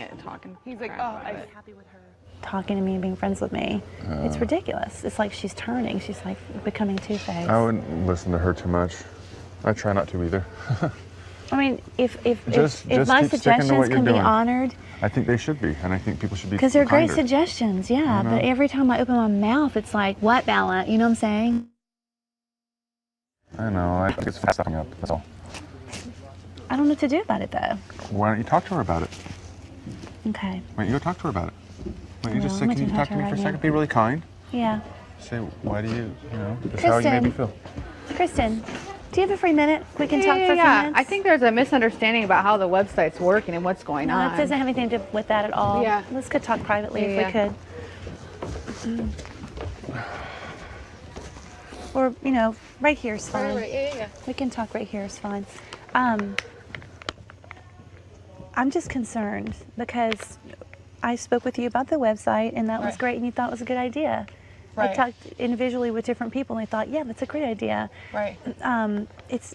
it and talking. He's like, crap oh, about I'm it. happy with her. Talking to me and being friends with me. It's ridiculous. It's like she's turning. She's like becoming two-faced. I wouldn't listen to her too much. I try not to either. I mean, if Just my keep sticking to suggestions what you're can be doing. honored, I think they should be, and I think people should be. because they're great kinder. suggestions, yeah. But every time I open my mouth, it's like, what, Bella? You know what I'm saying? I know. I think it's stepping up. That's all. I don't know what to do about it, though. Why don't you talk to her about it? Okay. Why don't you go talk to her about it? Why don't you just Well, say, I'm can you gonna talk talk to to me her for a right second? now. Be really kind. Yeah. Say, why do you know, this is how you made me feel. Kristen, do you have a free minute? We can talk for a few Yeah. minutes? I think there's a misunderstanding about how the website's working and what's going No, on. it doesn't have anything to do with that at all. Yeah. Let's go talk privately if we could. Or, you know, right here is fine. Right. Yeah. We can talk right here is fine. I'm just concerned because I spoke with you about the website and that was Right. great and you thought it was a good idea. I Right. talked individually with different people and they thought, yeah, that's a great idea. Right. It's,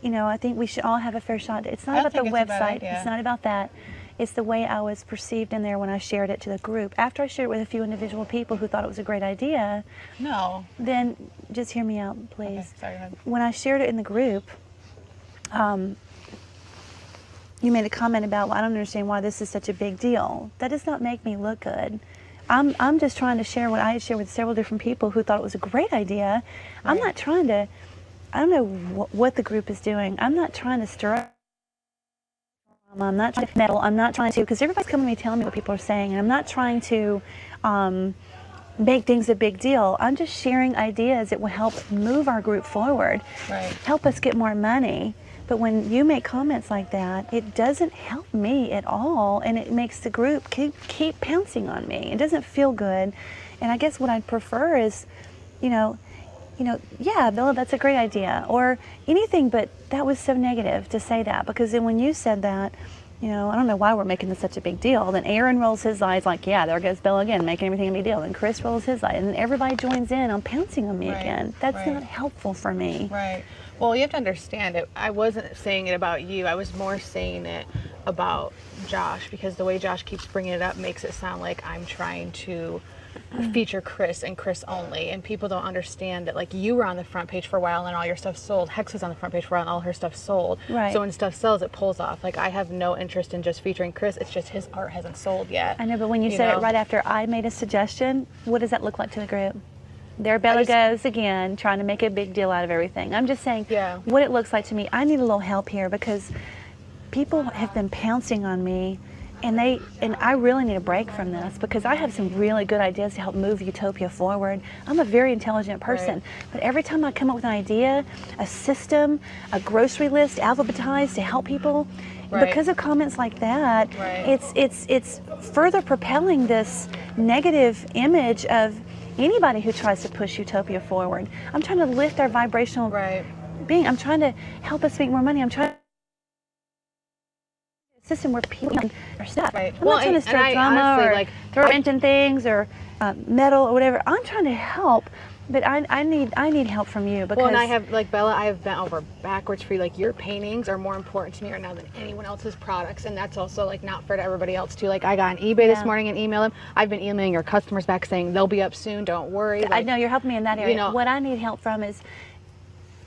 you know, I think we should all have a fair shot. It's not I about the think it's a bad website. idea. It's not about that. It's the way I was perceived in there when I shared it to the group. After I shared it with a few individual people who thought it was a great idea, No. then just hear me out, please. Okay, sorry, go ahead. When I shared it in the group, you made a comment about, well, I don't understand why this is such a big deal. That does not make me look good. I'm just trying to share what I had shared with several different people who thought it was a great idea. Right. I'm not trying to, I don't know what the group is doing. I'm not trying to stir up. I'm not trying to meddle. I'm not trying to, because everybody's coming to me telling me what people are saying, and I'm not trying to make things a big deal. I'm just sharing ideas that will help move our group forward, Right. help us get more money. But when you make comments like that, it doesn't help me at all, and it makes the group keep pouncing on me. It doesn't feel good, and I guess what I'd prefer is, you know, yeah, Bella, that's a great idea, or anything, but that was so negative to say that, because then when you said that, you know, I don't know why we're making this such a big deal. Then Aaron rolls his eyes like, yeah, there goes Bella again, making everything a big deal. And Chris rolls his eyes, and then everybody joins in on pouncing on me Right, again. That's right. not helpful for me. Right. Well, you have to understand it. I wasn't saying it about you. I was more saying it about Josh, because the way Josh keeps bringing it up makes it sound like I'm trying to feature Chris and Chris only, and people don't understand that, like, you were on the front page for a while and all your stuff sold. Hex was on the front page for a while and all her stuff sold. Right. So when stuff sells, it pulls off. Like, I have no interest in just featuring Chris. It's just his art hasn't sold yet. I know, but when you said know? it right after I made a suggestion, what does that look like to the group? There Bella goes again, trying to make a big deal out of everything. I'm just saying what it looks like to me. I need a little help here, because people have been pouncing on me, and I really need a break from this, because I have some really good ideas to help move Utopia forward. I'm a very intelligent person, but every time I come up with an idea, a system, a grocery list, alphabetized to help people, because of comments like that, it's further propelling this negative image of anybody who tries to push Utopia forward. I'm trying to lift our vibrational being. I'm trying to help us make more money. I'm trying to a system where people can their stuff. I'm not trying to start drama honestly, or throw wrench in things or metal or whatever. I'm trying to help, but I need help from you, because Well, and I have, like, Bella, I have bent over backwards for you. Like, your paintings are more important to me right now than anyone else's products, and that's also, like, not fair to everybody else too. Like, I got on eBay this morning and emailed them. I've been emailing your customers back saying they'll be up soon, don't worry. Like, I know you're helping me in that area. you know, what I need help from is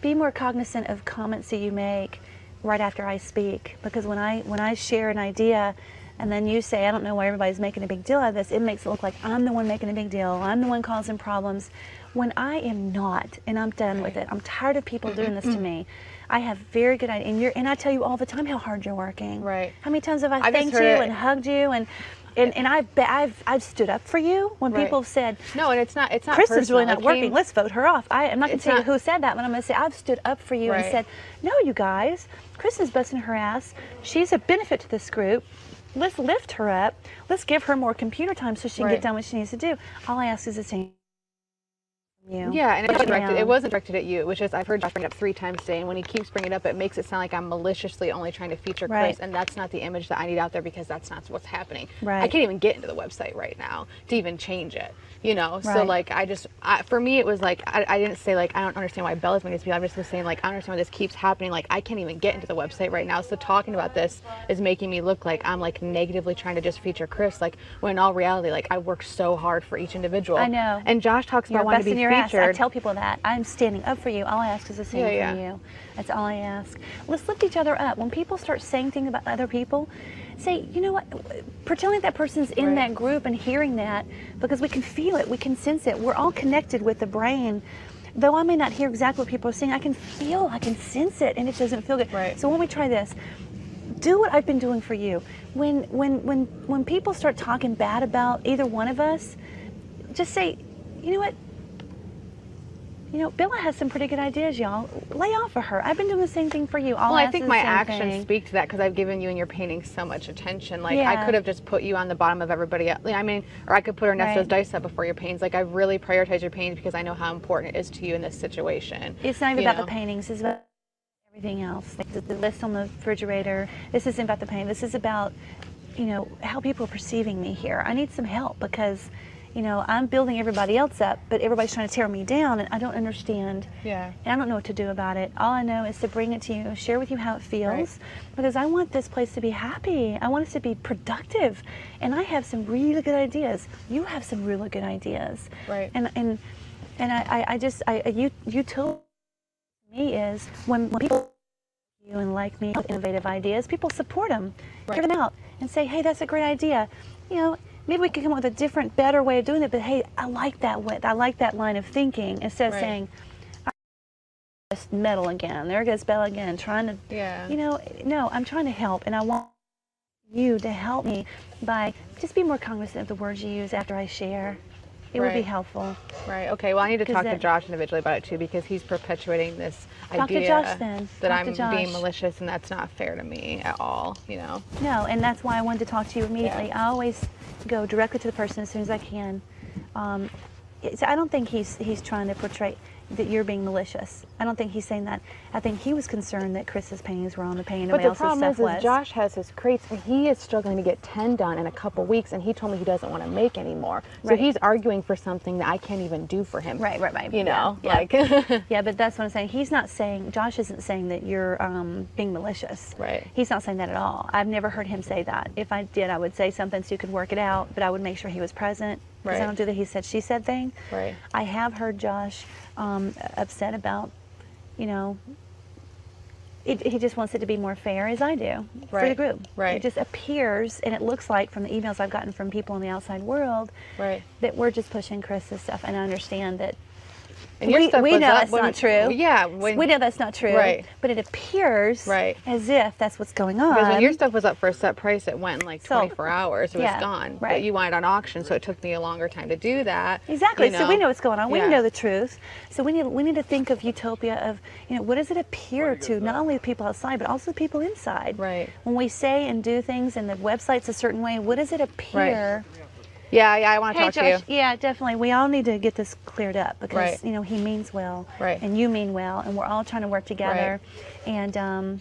be more cognizant of comments that you make right after I speak, because when I share an idea and then you say, I don't know why everybody's making a big deal out of this, it makes it look like I'm the one making a big deal, I'm the one causing problems, when I am not, and I'm done with it. I'm tired of people doing this to me. I have very good ideas, and I tell you all the time how hard you're working. Right. How many times have I thanked you and hugged you, and I've stood up for you when people have said, no, and it's not Kristen's personal. really not working. Let's vote her off. I'm not going to tell you who said that, but I'm going to say I've stood up for you and said, no, you guys, Kristen's busting her ass. She's a benefit to this group. Let's lift her up. Let's give her more computer time so she can get done what she needs to do. All I ask is the same you. Yeah, and it wasn't directed at you. It was just, I've heard Josh bring it up 3 times today, and when he keeps bringing it up, it makes it sound like I'm maliciously only trying to feature Chris, and that's not the image that I need out there, because that's not what's happening. Right. I can't even get into the website right now to even change it, you know? So, Right. like, for me, it was like, I didn't say, like, I don't understand why Bella's making this video. I just was saying, like, I don't understand why this keeps happening. Like, I can't even get into the website right now. So talking about this is making me look like I'm, like, negatively trying to just feature Chris, like, when in all reality, like, I work so hard for each individual. I know. And Josh talks about wanting to be featured. I tell people that. I'm standing up for you. All I ask is the same for you. That's all I ask. Let's lift each other up. When people start saying things about other people, say, you know what, pretending that person's in that group and hearing that, because we can feel it, we can sense it. We're all connected with the brain. Though I may not hear exactly what people are saying, I can feel, I can sense it, and it doesn't feel good. Right. So when we try this, do what I've been doing for you. When people start talking bad about either one of us, just say, you know what? You know, Bella has some pretty good ideas, y'all. Lay off of her. I've been doing the same thing for you. Well, I think my actions speak to that, because I've given you and your paintings so much attention. Like, I could have just put you on the bottom of everybody else. I mean, or I could put Ernesto's dice up before your paintings. Like, I really prioritize your paintings because I know how important it is to you in this situation. It's not even about the paintings. It's about everything else. Like the list on the refrigerator. This isn't about the painting. This is about, you know, how people are perceiving me here. I need some help because, you know, I'm building everybody else up, but everybody's trying to tear me down, and I don't understand. Yeah. And I don't know what to do about it. All I know is to bring it to you, share with you how it feels, because I want this place to be happy. I want us to be productive, and I have some really good ideas. You have some really good ideas. Right. And you told me is when people you and like me with innovative ideas, people support them, hear them out, and say, hey, that's a great idea. You know. Maybe we could come up with a different, better way of doing it, but hey, I like that way. I like that line of thinking. Instead of saying, just meddle again. There goes Bella again, trying to, you know, no, I'm trying to help, and I want you to help me by just be more cognizant of the words you use after I share. It would be helpful. Right. Okay. Well, I need to talk to Josh individually about it too, because he's perpetuating this idea that I'm being malicious, and that's not fair to me at all. You know. No, and that's why I wanted to talk to you immediately. I always go directly to the person as soon as I can. So I don't think he's trying to portray that you're being malicious. I don't think he's saying that. I think he was concerned that Chris's paintings were on the painting. But the problem is Josh has his crates, and he is struggling to get 10 done in a couple weeks, and he told me he doesn't want to make anymore. So he's arguing for something that I can't even do for him. Right. You know, like. Yeah, but that's what I'm saying. He's not saying, Josh isn't saying that you're being malicious. Right. He's not saying that at all. I've never heard him say that. If I did, I would say something so you could work it out, but I would make sure he was present. Because I don't do the he said, she said thing. Right. I have heard Josh upset about, you know, he just wants it to be more fair, as I do, for the group. Right. It just appears, and it looks like from the emails I've gotten from people in the outside world, that we're just pushing Chris's stuff, and I understand that. And your stuff we was know up that's not true. Yeah. We know that's not true. Right. But it appears as if that's what's going on. Because when your stuff was up for a set price, it went in like 24 hours. It was gone. Right. But you wanted on auction, so it took me a longer time to do that. Exactly. You know? So we know what's going on. We know the truth. So we need to think of utopia of, you know, what does it appear to not only the people outside, but also the people inside. Right. When we say and do things and the website's a certain way, what does it appear? Yeah, I want to talk to you. Yeah, definitely. We all need to get this cleared up because, you know, he means well. And you mean well. And we're all trying to work together. And,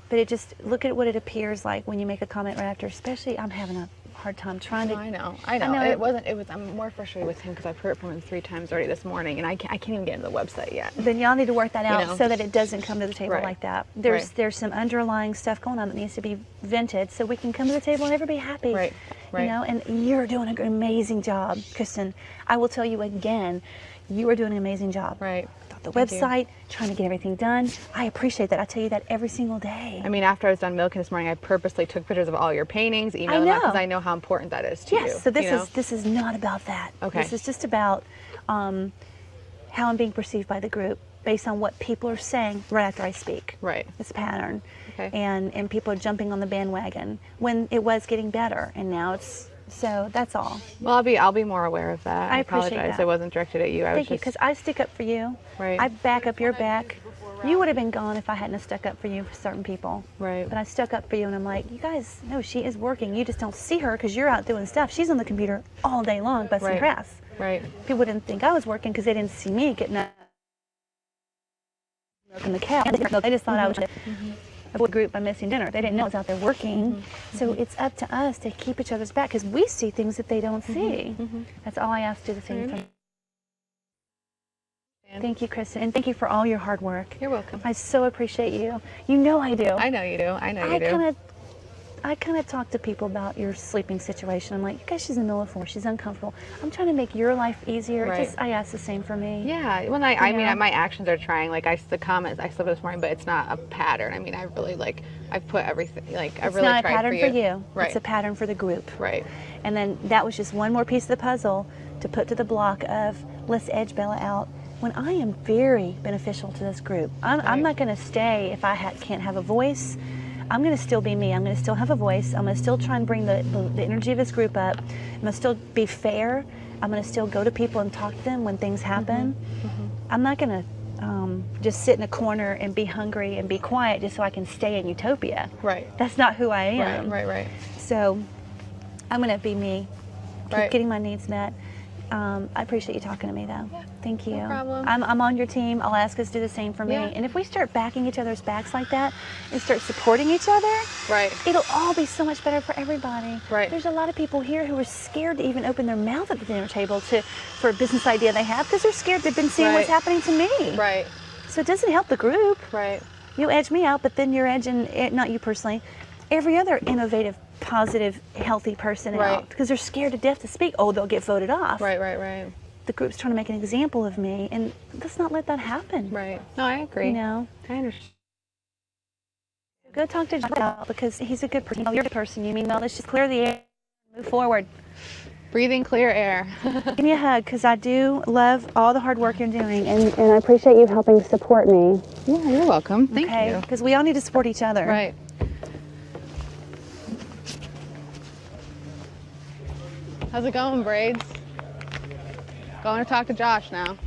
but it just, look at what it appears like when you make a comment right after, especially I'm having a hard time trying to. I know. I'm more frustrated with him because I've heard it from him 3 times already this morning, and I can't even get into the website yet. Then y'all need to work that out so that it doesn't come to the table Right. like that. There's some underlying stuff going on that needs to be vented so we can come to the table and everybody be happy. Right. You know, and you're doing an amazing job, Kristen. I will tell you again, you are doing an amazing job. Right. The website, trying to get everything done. I appreciate that. I tell you that every single day. I mean, after I was done milking this morning, I purposely took pictures of all your paintings, emailed them out because I know how important that is to you. Yes, so this is not about that. Okay. This is just about how I'm being perceived by the group based on what people are saying right after I speak. Right. It's a pattern. Okay. And people are jumping on the bandwagon when it was getting better, and now it's. So that's all. Well, I'll be more aware of that. I appreciate apologize. that. It wasn't directed at you. Thank you, because I stick up for you. Right. I back up your back. You would have been gone if I hadn't have stuck up for you for certain people. Right. But I stuck up for you, and I'm like, you guys, no, she is working. You just don't see her because you're out doing stuff. She's on the computer all day long busting grass. Right. People didn't think I was working because they didn't see me getting up milking the cow. They just thought I was a boy group by missing dinner. They didn't know I was out there working. So it's up to us to keep each other's back because we see things that they don't see. That's all I ask to do the same thing. Thank you, Kristen, and thank you for all your hard work. You're welcome. I so appreciate you. You know I do. I know you do. I know you do. I kind of talk to people about your sleeping situation. I'm like, you guys, she's in the middle of force. She's uncomfortable. I'm trying to make your life easier. Right. I ask the same for me. Yeah. Well, I mean, my actions are trying. Like the comments, I slept this morning, but it's not a pattern. I mean, I really I've put everything. Like I really tried for you. It's not a pattern for you. Right. It's a pattern for the group. Right. And then that was just one more piece of the puzzle to put to the block of let's edge Bella out. When I am very beneficial to this group, I'm not going to stay if I can't have a voice. I'm going to still be me. I'm going to still have a voice. I'm going to still try and bring the energy of this group up. I'm going to still be fair. I'm going to still go to people and talk to them when things happen. I'm not going to just sit in a corner and be hungry and be quiet just so I can stay in utopia. Right. That's not who I am. Right. So I'm going to be me, keep getting my needs met. I appreciate you talking to me, though. Yeah, thank you. No problem. I'm on your team. I'll ask us to do the same for me. Yeah. And if we start backing each other's backs like that and start supporting each other, Right. it'll all be so much better for everybody. Right. There's a lot of people here who are scared to even open their mouth at the dinner table for a business idea they have because they're scared. They've been seeing what's happening to me. Right. So it doesn't help the group. Right. You edge me out, but then you're edging, not you personally, every other innovative, positive, healthy person out because they're scared to death to speak. Oh, they'll get voted off. Right. The group's trying to make an example of me, and let's not let that happen. Right. No, I agree. You know? I understand. Go talk to John because he's a good person. You're a good person. You mean, well, let's just clear the air and move forward. Breathing clear air. Give me a hug because I do love all the hard work you're doing, and I appreciate you helping support me. Yeah, you're welcome. Thank you. Because we all need to support each other. Right. How's it going, Braids? Going to talk to Josh now.